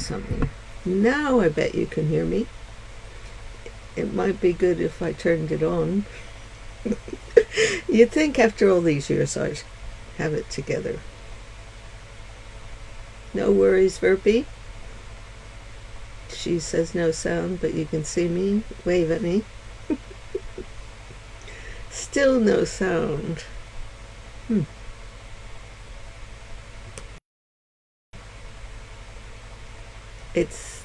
something. Now I bet you can hear me. It might be good if I turned it on. You'd think after all these years I'd have it together. No worries, Verpy. She says no sound, but you can see me. Wave at me. Still no sound. It's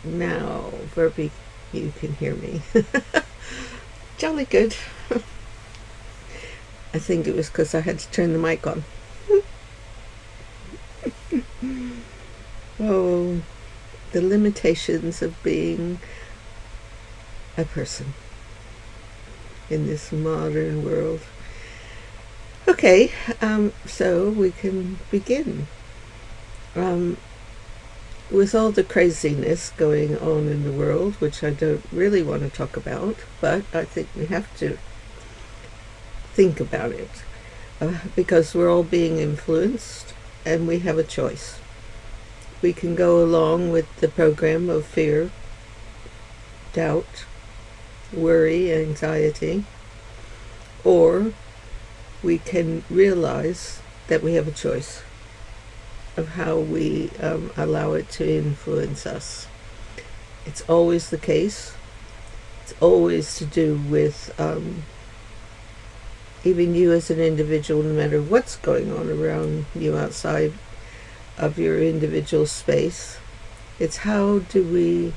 now, Verpy, you can hear me. Jolly good. I think it was because I had to turn the mic on. Oh, the limitations of being a person in this modern world. Okay, so we can begin. With all the craziness going on in the world, which I don't really want to talk about, but I think we have to think about it, because we're all being influenced and we have a choice. We can go along with the program of fear, doubt, worry, anxiety, or we can realize that we have a choice of how we allow it to influence us. It's always the case. It's always to do with even you as an individual, no matter what's going on around you outside of your individual space. It's how do we,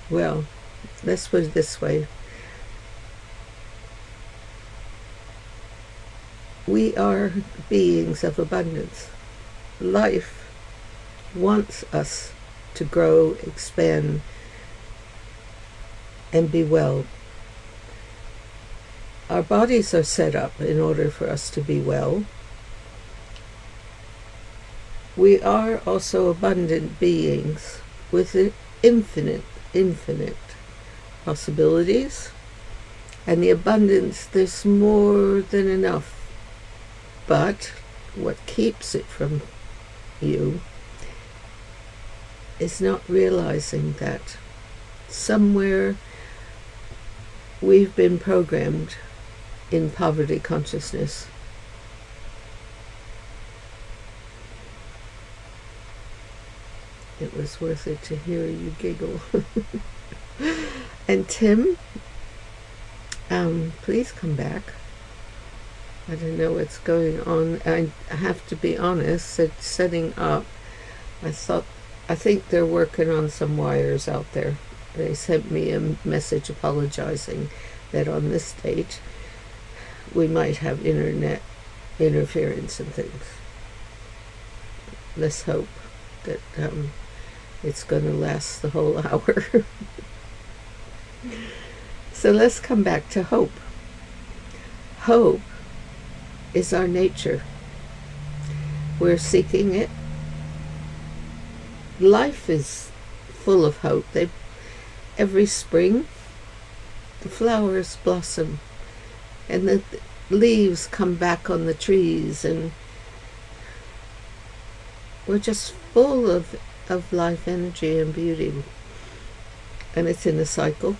well, let's put it this way. We are beings of abundance. Life wants us to grow, expand, and be well. Our bodies are set up in order for us to be well. We are also abundant beings with infinite possibilities. And the abundance, there's more than enough. But what keeps it from you is not realizing that somewhere we've been programmed in poverty consciousness. It was worth it to hear you giggle. And Tim, please come back. I don't know what's going on. I have to be honest, it's setting up. I think they're working on some wires out there. They sent me a message apologizing that on this date we might have internet interference and things. Let's hope that it's going to last the whole hour. So let's come back to hope. Hope is our nature. We're seeking it. Life is full of hope. Every spring, the flowers blossom and the leaves come back on the trees, and we're just full of life energy and beauty. And it's in a cycle.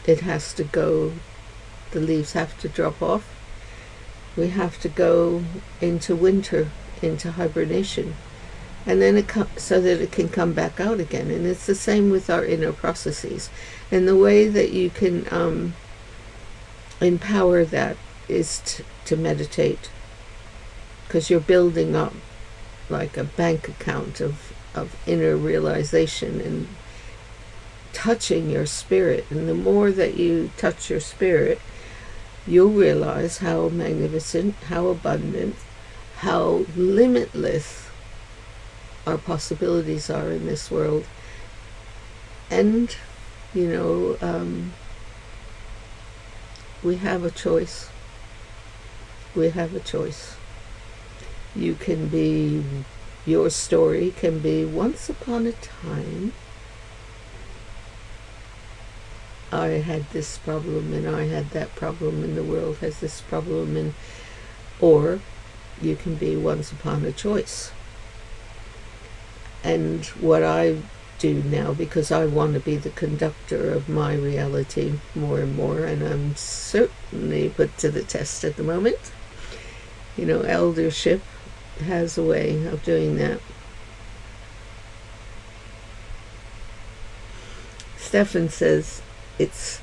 It has to go, the leaves have to drop off. We have to go into winter, into hibernation, and then so that it can come back out again. And it's the same with our inner processes. And the way that you can empower that is to meditate, because you're building up like a bank account of inner realization and touching your spirit. And the more that you touch your spirit, you'll realize how magnificent, how abundant, how limitless our possibilities are in this world. And, you know, we have a choice. We have a choice. You can be, your story can be, once upon a time, I had this problem and I had that problem and the world has this problem, and or you can be once upon a choice. And what I do now, because I want to be the conductor of my reality more and more, and I'm certainly put to the test at the moment. Eldership has a way of doing that. Stefan says it's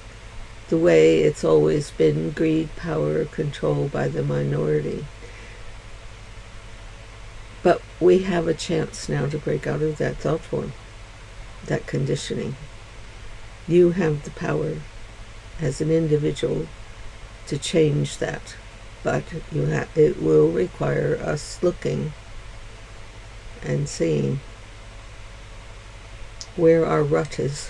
the way it's always been: greed, power, control by the minority. But we have a chance now to break out of that thought form, that conditioning. You have the power as an individual to change that, but it will require us looking and seeing where our rut is.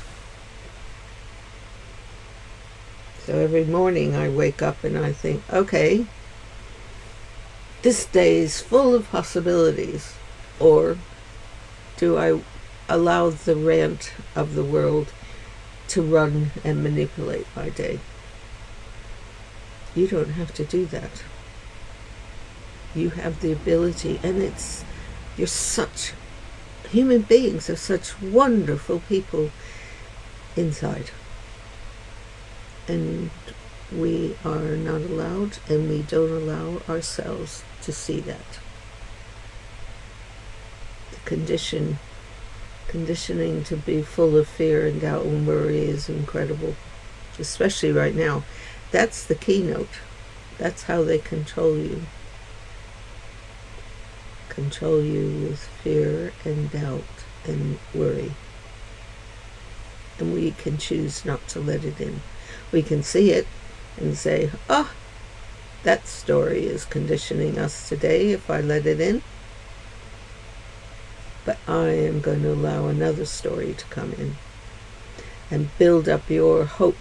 So every morning I wake up and I think, okay, this day is full of possibilities. Or do I allow the rant of the world to run and manipulate my day? You don't have to do that. You have the ability, and human beings are such wonderful people inside. And we are not allowed, and we don't allow ourselves to see that. The conditioning to be full of fear and doubt and worry is incredible, especially right now. That's the keynote. That's how they control you. Control you with fear and doubt and worry. And we can choose not to let it in. We can see it and say, that story is conditioning us today if I let it in. But I am going to allow another story to come in and build up your hope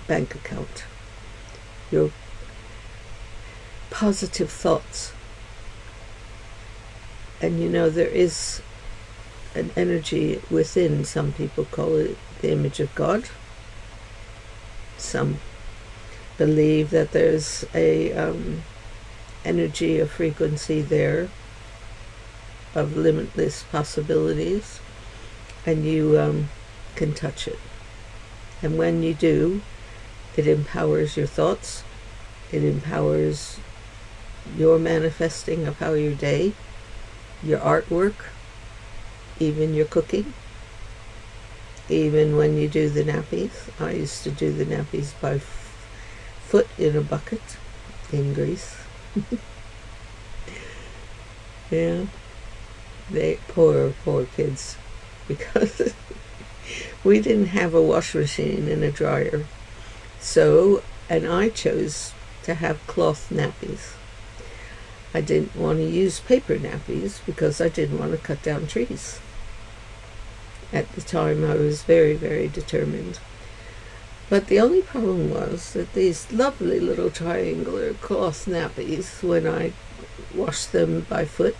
bank account, your positive thoughts. And there is an energy within. Some people call it the image of God. Some believe that there's a energy, a frequency there of limitless possibilities, and you can touch it. And when you do, it empowers your thoughts. It empowers your manifesting of how your day, your artwork, even your cooking. Even when you do the nappies. I used to do the nappies by foot in a bucket in Greece. Yeah. They poor kids, because we didn't have a wash machine and a dryer. And I chose to have cloth nappies. I didn't want to use paper nappies because I didn't want to cut down trees. At the time, I was very, very determined. But the only problem was that these lovely little triangular cloth nappies, when I washed them by foot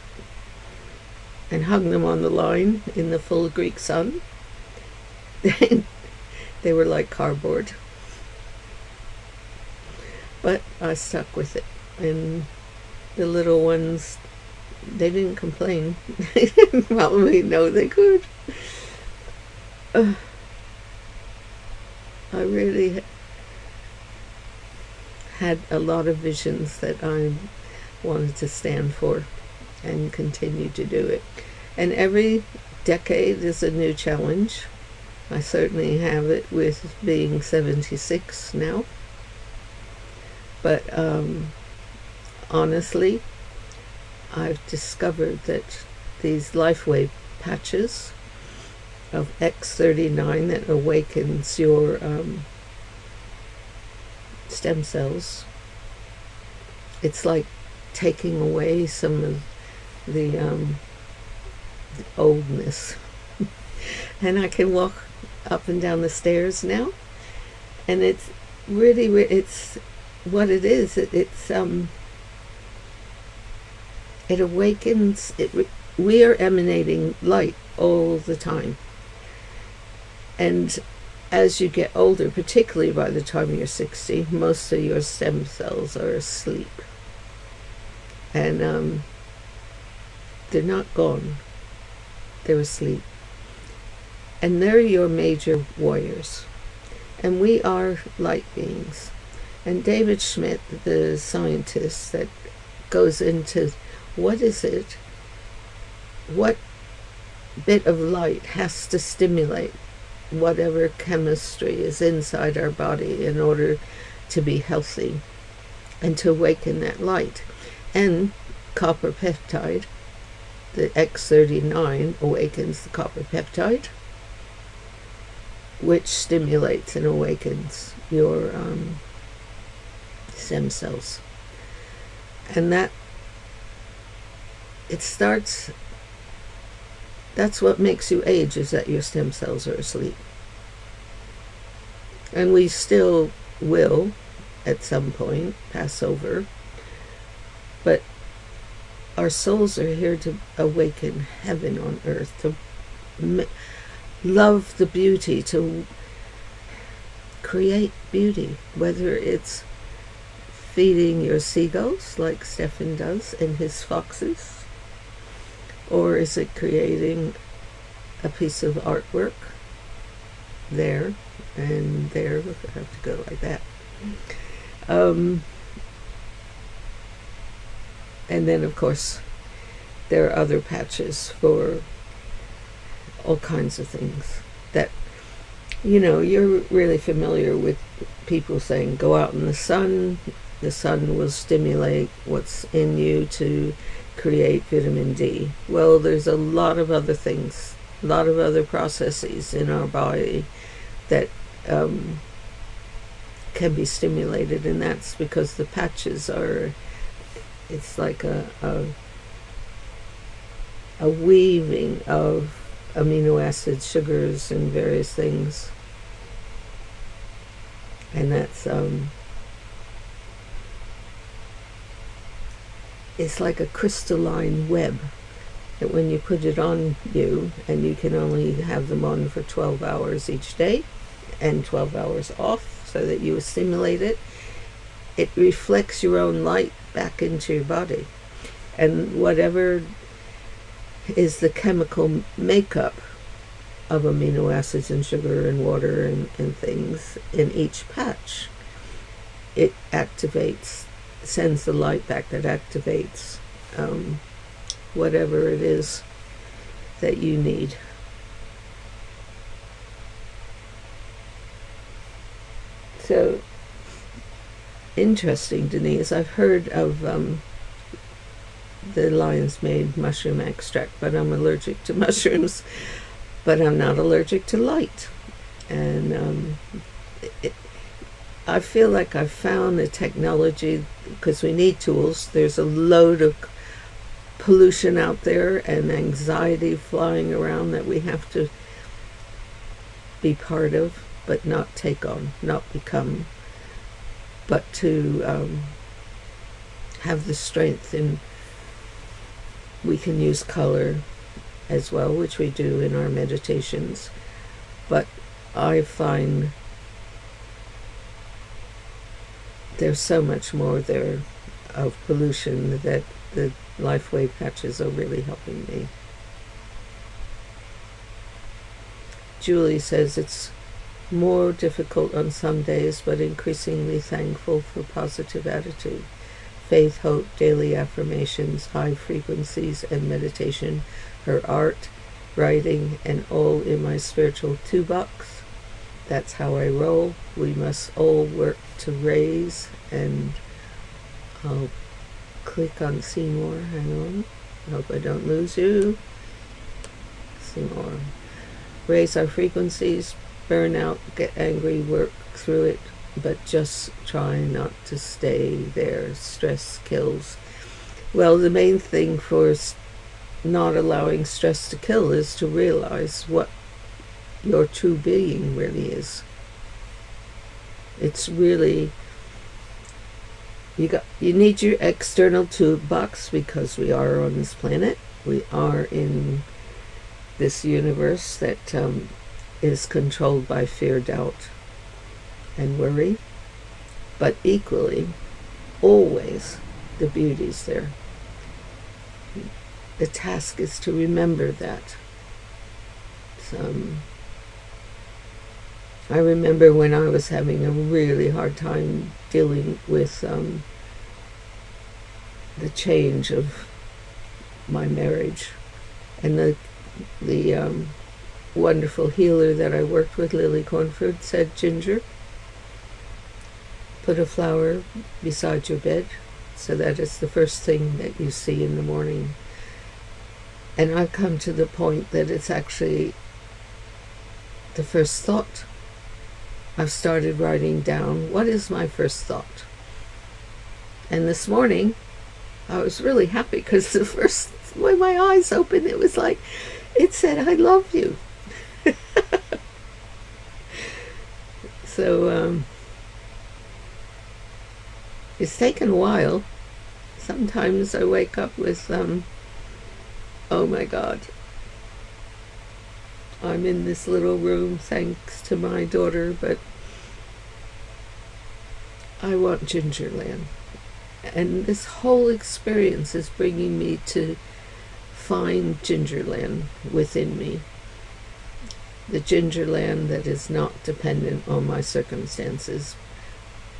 and hung them on the line in the full Greek sun, they were like cardboard. But I stuck with it. And the little ones, they didn't complain. They didn't probably know they could. I really had a lot of visions that I wanted to stand for and continue to do it. And every decade is a new challenge. I certainly have it with being 76 now. But honestly, I've discovered that these LifeWave patches of X39 that awakens your stem cells, it's like taking away some of the oldness. And I can walk up and down the stairs now, and it's really, it's what it is. It's it awakens. We are emanating light all the time. And as you get older, particularly by the time you're 60, most of your stem cells are asleep. And they're not gone. they're asleep. And they're your major warriors. And we are light beings. And David Schmidt, the scientist that goes into what is it, what bit of light has to stimulate whatever chemistry is inside our body in order to be healthy and to awaken that light. And copper peptide, the X39 awakens the copper peptide, which stimulates and awakens your stem cells. And that it starts, that's what makes you age, is that your stem cells are asleep. And we still will at some point pass over, but our souls are here to awaken heaven on earth, to love the beauty, to create beauty, whether it's feeding your seagulls like Stefan does and his foxes, or is it creating a piece of artwork there and there? I have to go like that. And then, of course, there are other patches for all kinds of things that, you're really familiar with people saying, go out in the sun will stimulate what's in you to create vitamin D. Well, there's a lot of other things, a lot of other processes in our body that can be stimulated, and that's because the patches are, it's like a weaving of amino acids, sugars, and various things. And that's it's like a crystalline web that when you put it on you, and you can only have them on for 12 hours each day and 12 hours off so that you stimulate it, it reflects your own light back into your body. And whatever is the chemical makeup of amino acids and sugar and water and things in each patch, it activates, sends the light back that activates whatever it is that you need. So interesting, Denise. I've heard of the lion's mane mushroom extract, but I'm allergic to mushrooms. But I'm not allergic to light. And I feel like I've found a technology, because we need tools. There's a load of pollution out there and anxiety flying around that we have to be part of, but not take on, not become, but to have the strength. And we can use color as well, which we do in our meditations. But I find there's so much more there of pollution that the life wave patches are really helping me. Julie says it's more difficult on some days, but increasingly thankful for positive attitude, faith, hope, daily affirmations, high frequencies, and meditation. Her art, writing, and all in my spiritual toolbox. That's how I roll. We must all work to raise, and I'll click on see more. Hang on. I hope I don't lose you. See more. Raise our frequencies, burn out, get angry, work through it, but just try not to stay there. Stress kills. Well, the main thing for not allowing stress to kill is to realize what your true being really is. It's really, you need your external toolbox, because we are on this planet. We are in this universe that is controlled by fear, doubt, and worry. But equally, always, the beauty's there. The task is to remember that I remember when I was having a really hard time dealing with the change of my marriage, and the wonderful healer that I worked with, Lily Cornford, said, Ginger, put a flower beside your bed so that it's the first thing that you see in the morning. And I've come to the point that it's actually the first thought. I've started writing down, what is my first thought? And this morning, I was really happy because the first, when my eyes opened, it was like, it said, I love you. So, it's taken a while. Sometimes I wake up with, oh my God, I'm in this little room thanks to my daughter, but I want Gingerland. And this whole experience is bringing me to find Gingerland within me. The Gingerland that is not dependent on my circumstances,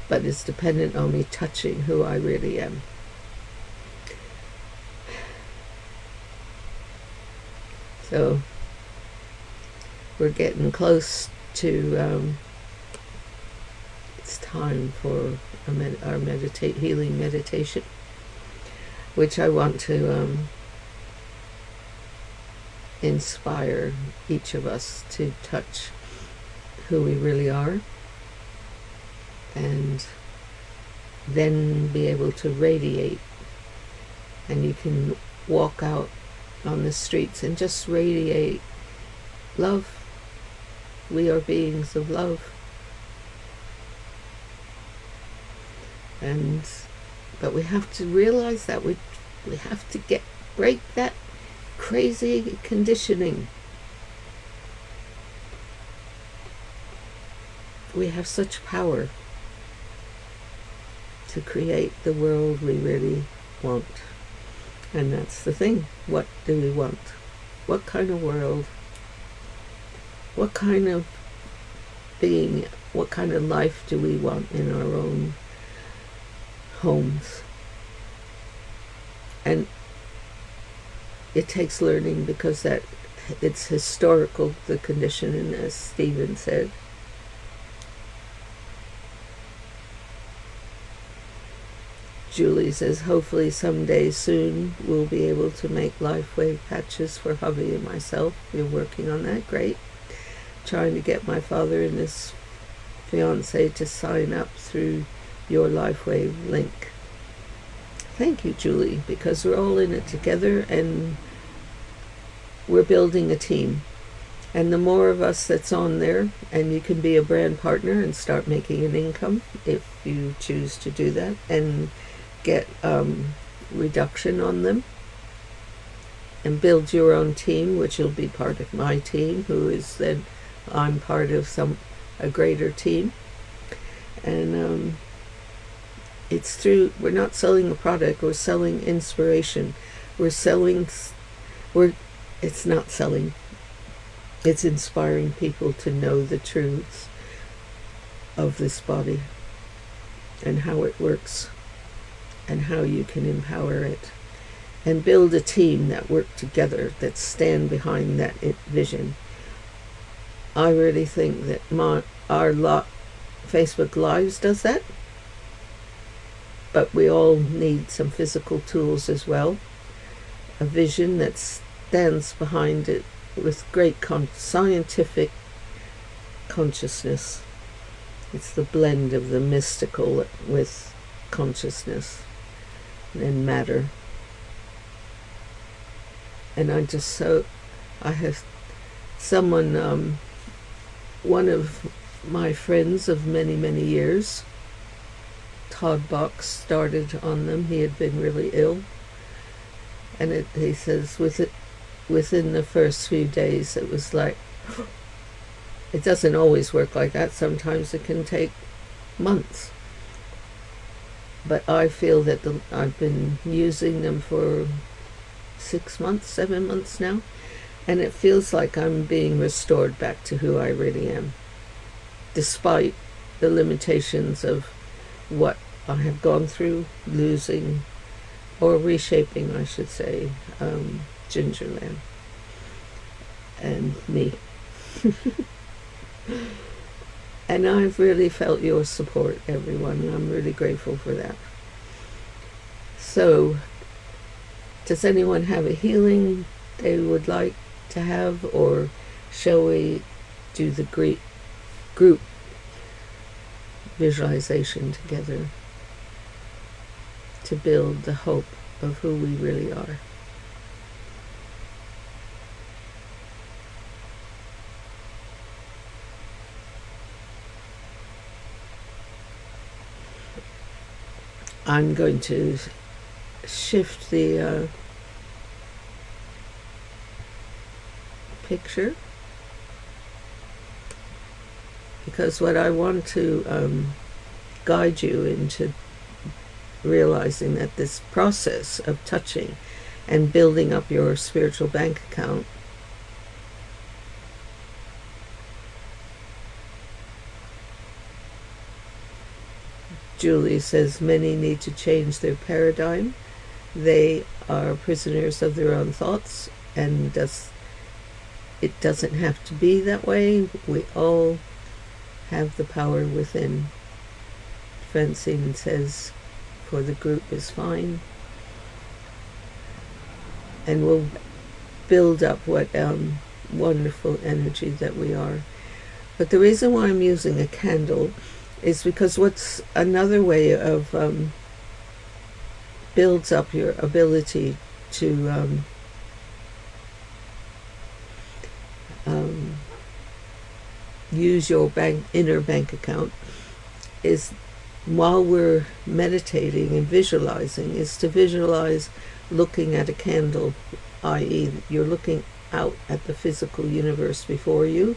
but is dependent on me touching who I really am. So we're getting close to it's time for our healing meditation, which I want to inspire each of us to touch who we really are, and then be able to radiate. And you can walk out on the streets and just radiate love. We are beings of love. But we have to realize that we have to break that crazy conditioning. We have such power to create the world we really want. And that's the thing. What do we want? What kind of world? What kind of being, what kind of life do we want in our own homes? And it takes learning, because that it's historical, the conditioning, as Stephen said. Julie says, hopefully someday soon we'll be able to make LifeWave patches for hubby and myself. We're working on that. Great. Trying to get my father and his fiance to sign up through your LifeWave link. Thank you, Julie, because we're all in it together and we're building a team. And the more of us that's on there, and you can be a brand partner and start making an income if you choose to do that, and get reduction on them, and build your own team, which will be part of my team, who is then I'm part of a greater team. And it's through, we're not selling a product, we're selling inspiration. It's not selling, it's inspiring people to know the truths of this body and how it works and how you can empower it and build a team that work together, that stand behind that vision. I really think that our Facebook Lives does that, but we all need some physical tools as well. A vision that stands behind it with great scientific consciousness. It's the blend of the mystical with consciousness and matter. And I have someone, one of my friends of many, many years, Todd Box, started on them. He had been really ill. And he says within the first few days, it was like, it doesn't always work like that. Sometimes it can take months. But I feel that I've been using them for 6 months, 7 months now, And it feels like I'm being restored back to who I really am, despite the limitations of what I have gone through, losing, or reshaping, I should say, Gingerland and me. And I've really felt your support, everyone. I'm really grateful for that. So, does anyone have a healing they would like to have, or shall we do the group visualization together to build the hope of who we really are? I'm going to shift the picture, because what I want to guide you into realizing that this process of touching and building up your spiritual bank account Julie says many need to change their paradigm. They are prisoners of their own thoughts, and it doesn't have to be that way. We all have the power within. Francine says for the group is fine. And we'll build up what wonderful energy that we are. But the reason why I'm using a candle is because what's another way of builds up your ability to use your inner bank account is, while we're meditating and visualizing, is to visualize looking at a candle, i.e. you're looking out at the physical universe before you,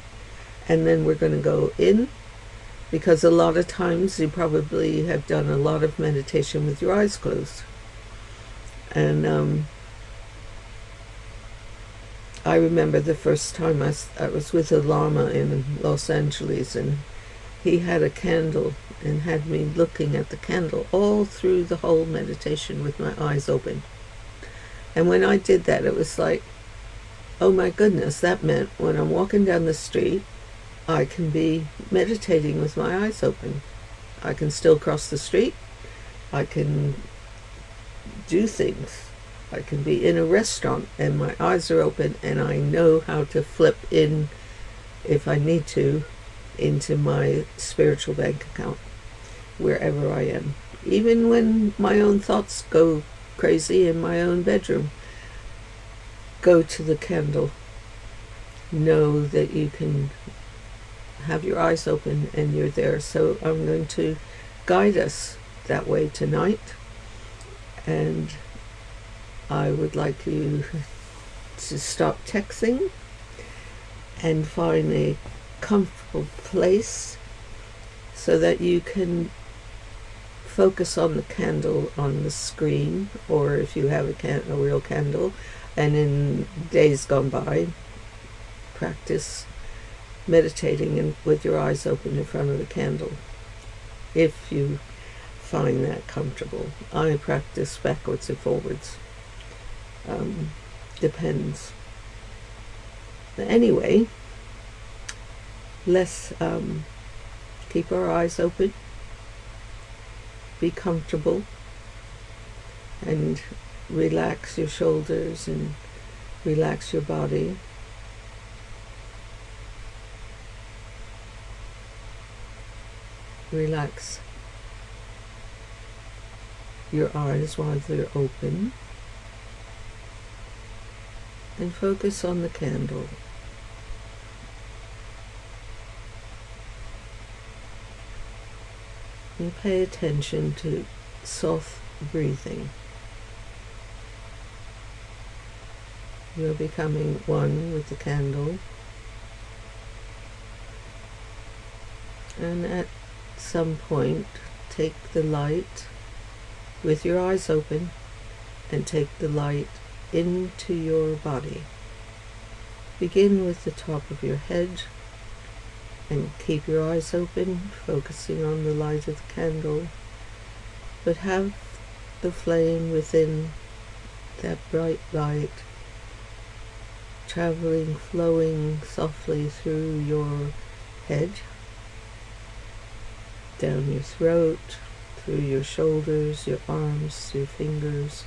and then we're going to go in, because a lot of times you probably have done a lot of meditation with your eyes closed. And I remember the first time I was with a Lama in Los Angeles, and he had a candle and had me looking at the candle all through the whole meditation with my eyes open. And when I did that, it was like, oh my goodness, that meant when I'm walking down the street, I can be meditating with my eyes open. I can still cross the street. I can do things. I can be in a restaurant and my eyes are open, and I know how to flip in, if I need to, into my spiritual bank account wherever I am. Even when my own thoughts go crazy in my own bedroom, go to the candle. Know that you can have your eyes open and you're there. So I'm going to guide us that way tonight, and I would like you to stop texting and find a comfortable place so that you can focus on the candle on the screen, or if you have a real candle, and in days gone by, practice meditating and with your eyes open in front of the candle, if you find that comfortable. I practice backwards and forwards. Depends. But anyway, let's keep our eyes open, be comfortable, and relax your shoulders and relax your body. Relax your eyes while they're open, and focus on the candle. And pay attention to soft breathing. You're becoming one with the candle, and at some point take the light with your eyes open and take the light into your body. Begin with the top of your head and keep your eyes open, focusing on the light of the candle, but have the flame within that bright light traveling, flowing softly through your head, down your throat, through your shoulders, your arms, your fingers,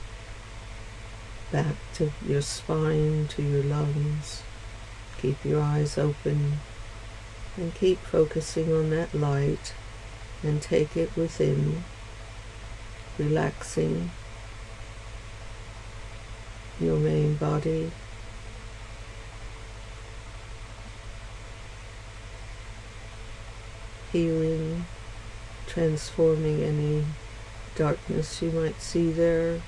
back to your spine, to your lungs. Keep your eyes open and keep focusing on that light and take it within, relaxing your main body, healing, transforming any darkness you might see there.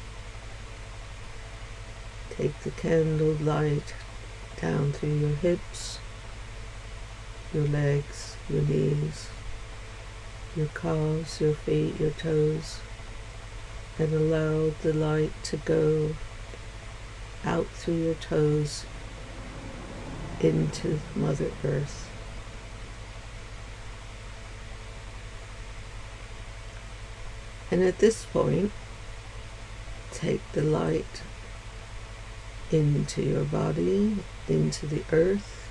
Take the candle light down through your hips, your legs, your knees, your calves, your feet, your toes, and allow the light to go out through your toes into Mother Earth. And at this point, take the light into your body, into the earth,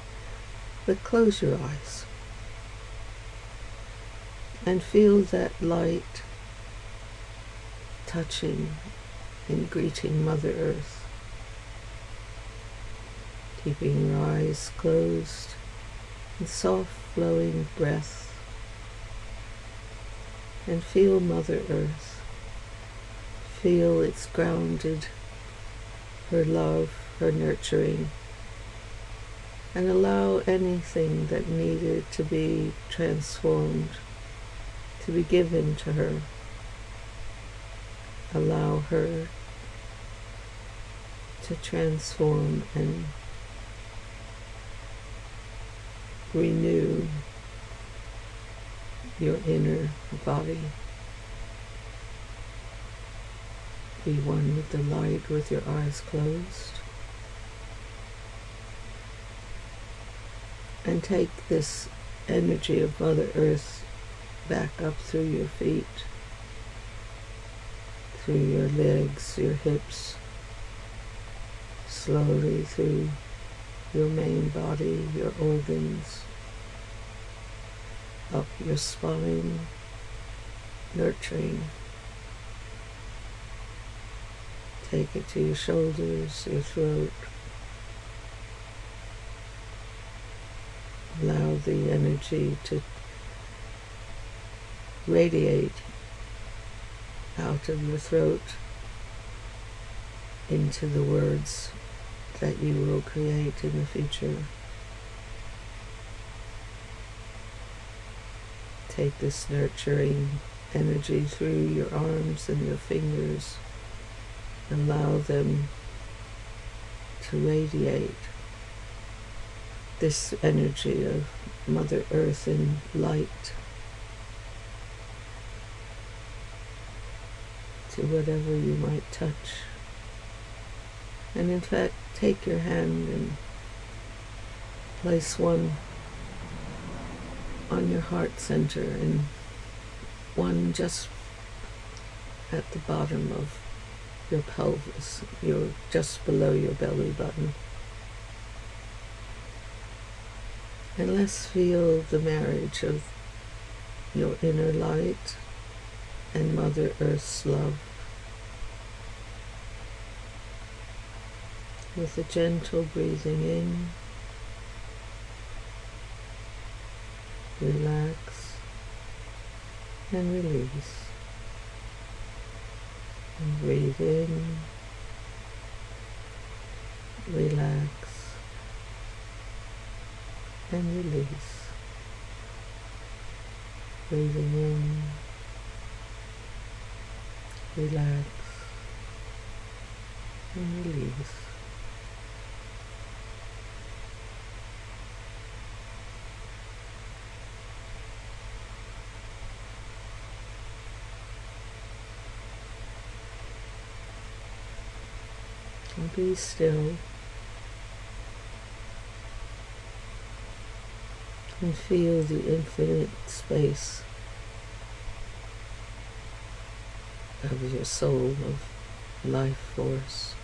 but close your eyes and feel that light touching and greeting Mother Earth. Keeping your eyes closed and soft flowing breath, and feel Mother Earth. Feel its grounded, her love, her nurturing, and allow anything that needed to be transformed to be given to her. Allow her to transform and renew your inner body. Be one with the light with your eyes closed. And take this energy of Mother Earth back up through your feet, through your legs, your hips, slowly through your main body, your organs, up your spine, nurturing. Take it to your shoulders, your throat. Allow the energy to radiate out of your throat into the words that you will create in the future. Take this nurturing energy through your arms and your fingers. Allow them to radiate this energy of Mother Earth in light to whatever you might touch. And in fact, take your hand and place one on your heart center and one just at the bottom of your pelvis, just below your belly button. And let's feel the marriage of your inner light and Mother Earth's love, with a gentle breathing in. Relax and release. And breathe in, relax, and release. Breathing in, relax, and release. And be still And feel the infinite space of your soul of life force.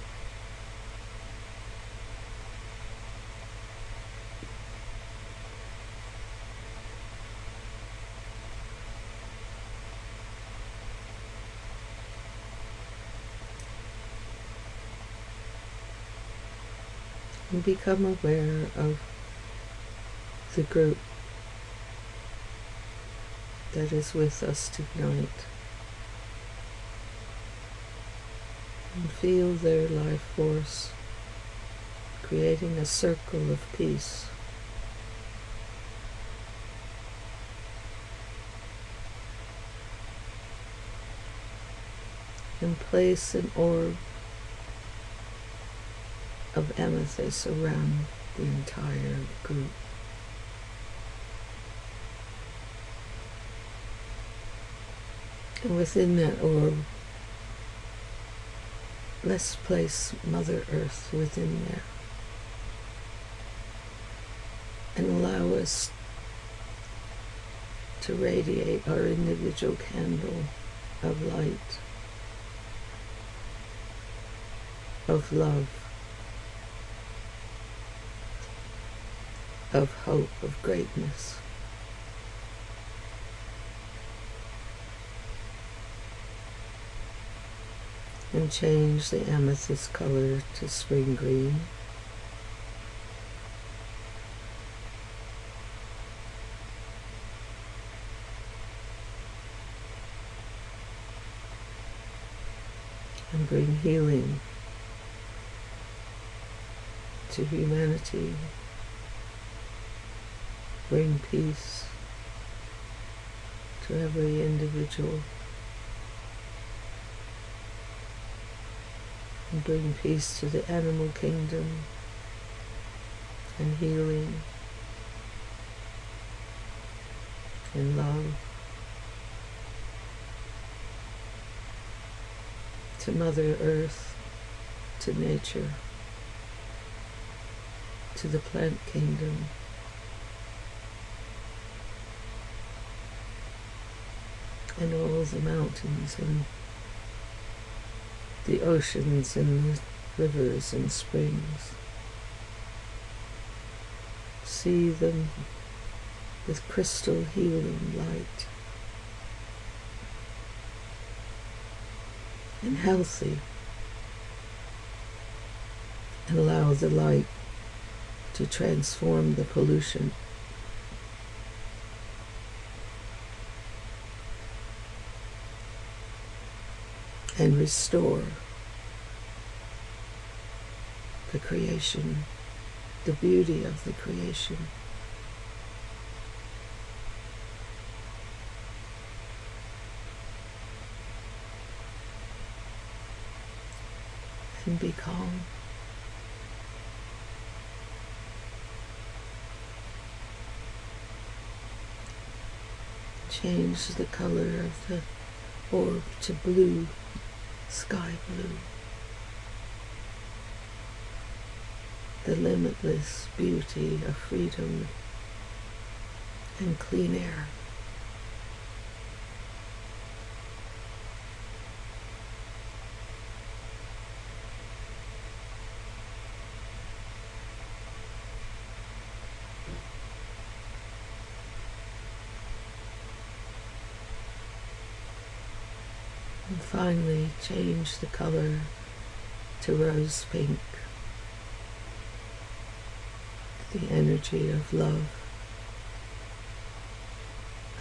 And become aware of the group that is with us tonight. And feel their life force creating a circle of peace. And place an orb of amethyst around the entire group. And within that orb, let's place Mother Earth within there and allow us to radiate our individual candle of light, of love, of hope, of greatness. And change the amethyst color to spring green. And bring healing to humanity. Bring peace to every individual. And bring peace to the animal kingdom and healing and love to Mother Earth, to nature, to the plant kingdom, and all the mountains and the oceans and the rivers and springs. See them with crystal healing light and healthy, and allow the light to transform the pollution and restore the creation, the beauty of the creation. And be calm. Change the color of the orb to blue, sky blue. The limitless beauty of freedom and clean air. And finally, change the color to rose pink, the energy of love,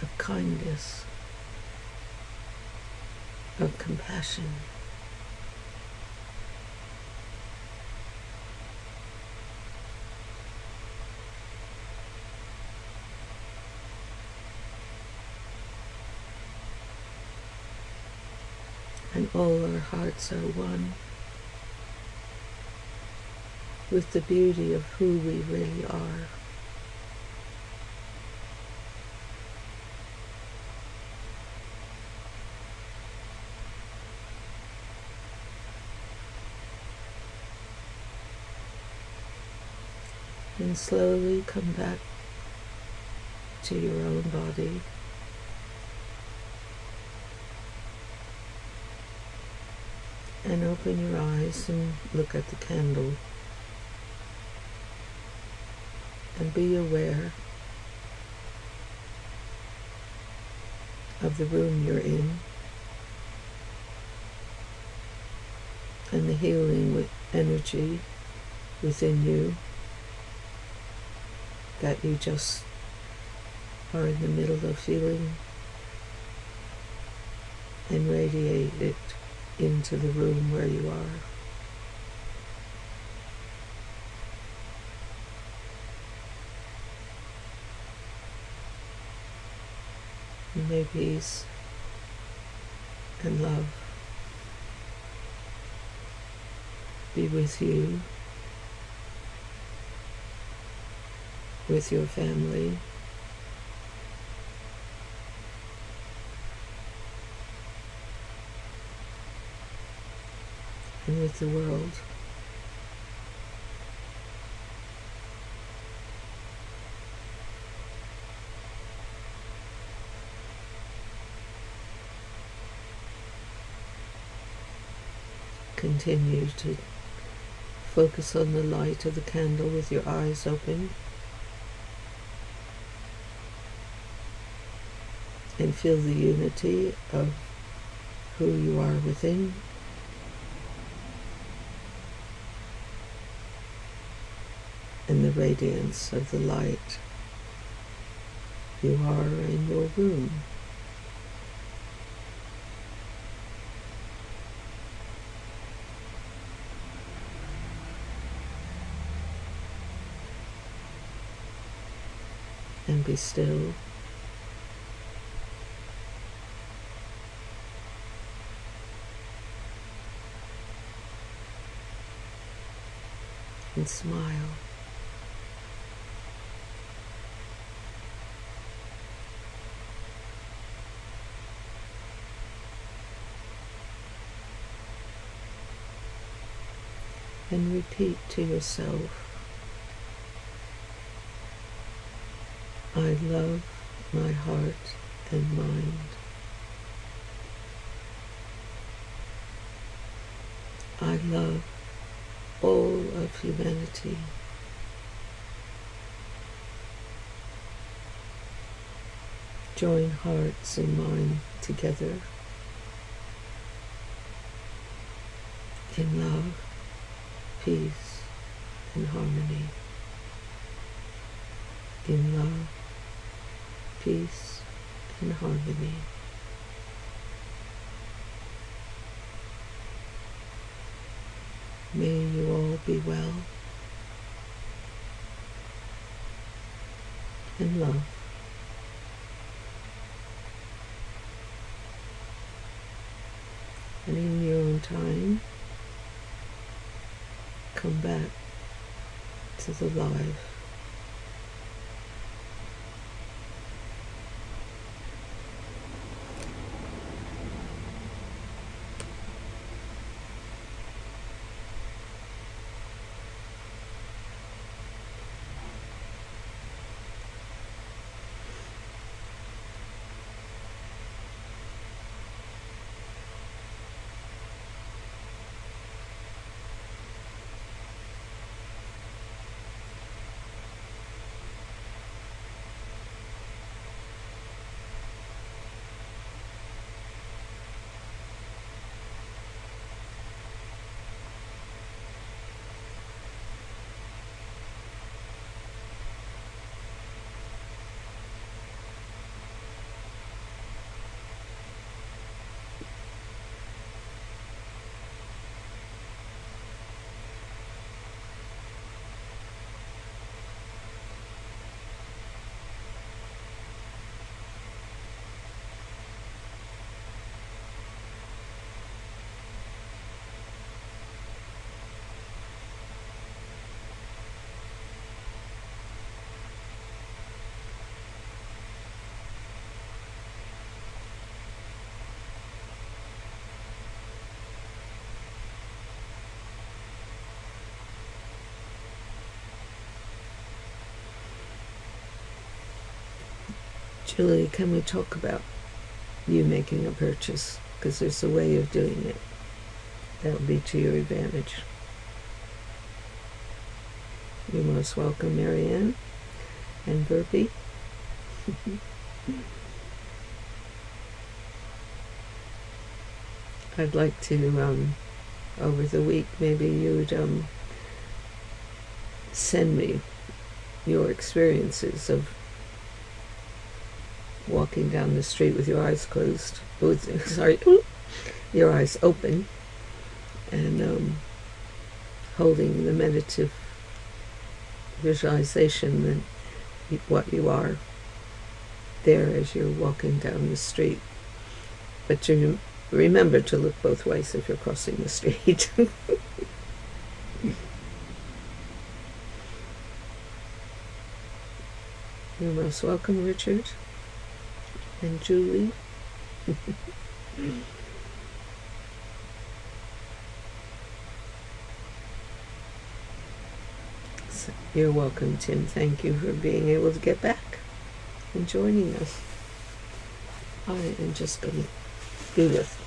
of kindness, of compassion. And all our hearts are one with the beauty of who we really are. And slowly come back to your own body. And open your eyes and look at the candle. And be aware of the room you're in and the healing with energy within you that you just are in the middle of feeling, and radiate it into the room where you are. And may peace and love be with you, with your family, and with the world. Continue to focus on the light of the candle with your eyes open, and feel the unity of who you are within, and the radiance of the light you are in your room. And be still. And smile. And repeat to yourself, I love my heart and mind. I love all of humanity. Join hearts and mind together in love, peace, and harmony. In love, peace, and harmony. May you all be well and love. And in your own time, come back to the live. Julie, can we talk about you making a purchase? Because there's a way of doing it that will be to your advantage. You're most welcome, Marianne and Burpee. I'd like to, over the week, maybe you'd send me your experiences of walking down the street with your eyes closed, your eyes open, and holding the meditative visualization that what you are there as you're walking down the street. But to remember to look both ways if you're crossing the street. You're most welcome, Richard and Julie. So, you're welcome, Tim. Thank you for being able to get back and joining us. I am just going to do this.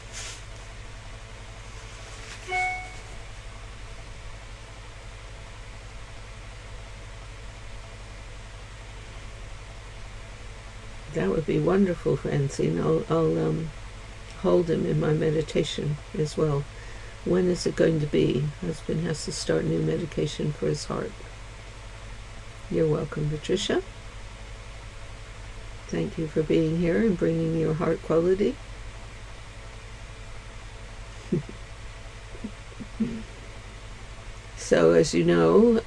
That would be wonderful, Francine. I'll hold him in my meditation as well. When is it going to be? Husband has to start new medication for his heart. You're welcome, Patricia. Thank you for being here and bringing your heart quality. So, as you know,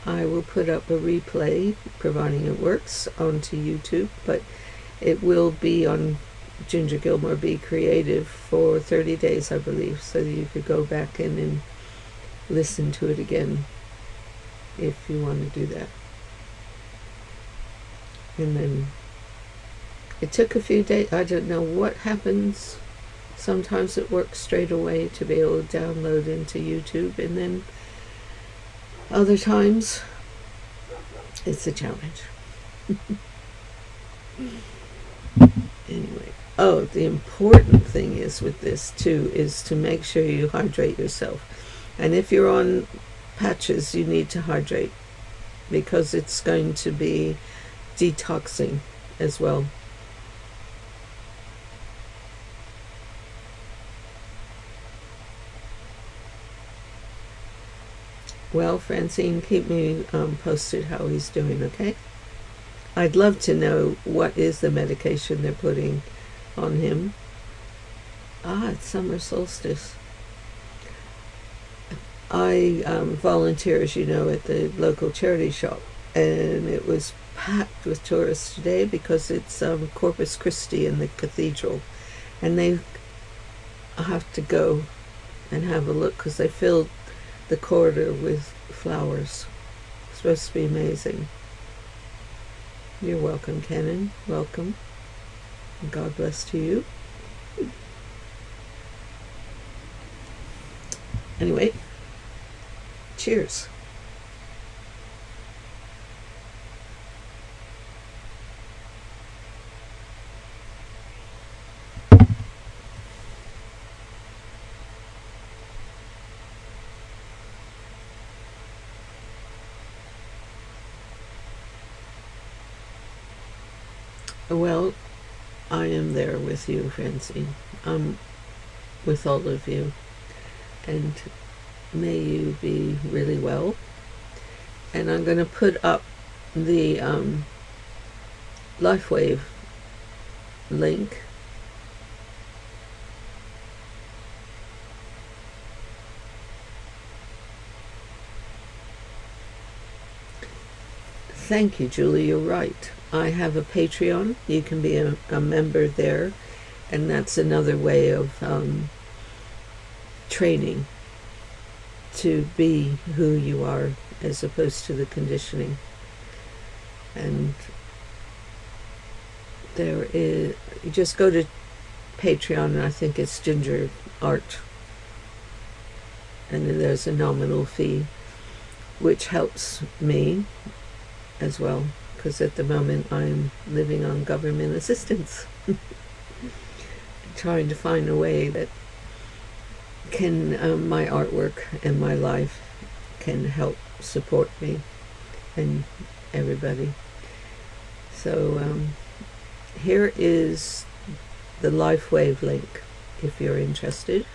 I will put up a replay, providing it works, onto YouTube, but it will be on Ginger Gilmore Be Creative for 30 days, I believe, so that you could go back in and listen to it again if you want to do that. And then it took a few days. I don't know what happens. Sometimes it works straight away to be able to download into YouTube, and then other times it's a challenge. Anyway, the important thing is with this too is to make sure you hydrate yourself. And if you're on patches, you need to hydrate, because it's going to be detoxing as well. Well, Francine, keep me posted how he's doing, okay? I'd love to know what is the medication they're putting on him. It's summer solstice. I volunteer, as you know, at the local charity shop, and it was packed with tourists today because it's Corpus Christi in the cathedral, and they have to go and have a look because they filled the corridor with flowers. It's supposed to be amazing. You're welcome, Kenan. Welcome. And God bless to you. Anyway, cheers. Well, I am there with you, Francine. I'm with all of you. And may you be really well. And I'm going to put up the LifeWave link. Thank you, Julie. You're right. I have a Patreon. You can be a member there, and that's another way of training to be who you are as opposed to the conditioning. And there is, you just go to Patreon, and I think it's Ginger Art, and then there's a nominal fee, which helps me as well, because at the moment I'm living on government assistance, trying to find a way that can my artwork and my life can help support me and everybody. So here is the LifeWave link if you're interested.